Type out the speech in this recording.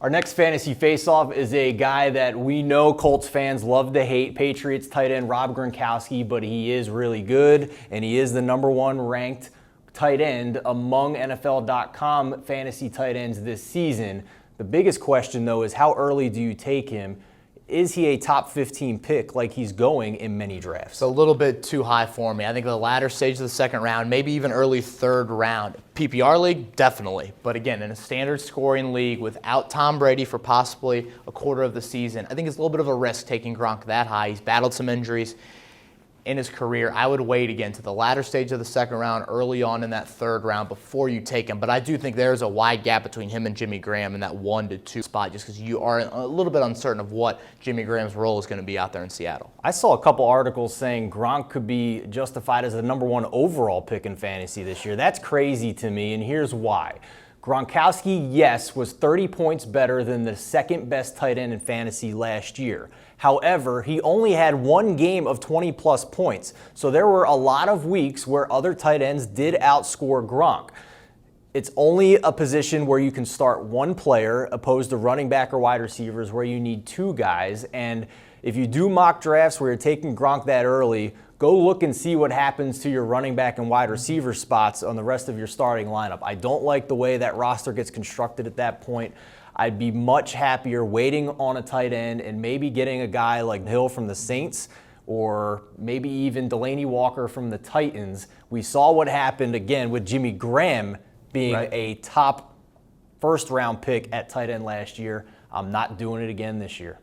Our next fantasy face-off is a guy that we know Colts fans love to hate, Patriots tight end Rob Gronkowski, but he is really good, and he is the number one ranked tight end among NFL.com fantasy tight ends this season. The biggest question, though, is how early do you take him? Is he a top 15 pick like he's going in many drafts? It's a little bit too high for me. I think the latter stage of the second round, maybe even early third round. PPR league, definitely. But again, in a standard scoring league without Tom Brady for possibly a quarter of the season, I think it's a little bit of a risk taking Gronk that high. He's battled some injuries in his career. I would wait again to the latter stage of the second round, early on in that third round before you take him. But I do think there's a wide gap between him and Jimmy Graham in that 1 to 2 spot, just because you are a little bit uncertain of what Jimmy Graham's role is going to be out there in Seattle. I saw a couple articles saying Gronk could be justified as the number one overall pick in fantasy this year. That's crazy to me, and here's why. Gronkowski, yes, was 30 points better than the second best tight end in fantasy last year. However, he only had one game of 20-plus points, so there were a lot of weeks where other tight ends did outscore Gronk. It's only a position where you can start one player opposed to running back or wide receivers where you need two guys, and if you do mock drafts where you're taking Gronk that early, go look and see what happens to your running back and wide receiver spots on the rest of your starting lineup. I don't like the way that roster gets constructed at that point. I'd be much happier waiting on a tight end and maybe getting a guy like Hill from the Saints or maybe even Delaney Walker from the Titans. We saw what happened again with Jimmy Graham being a top first-round pick at tight end last year. I'm not doing it again this year.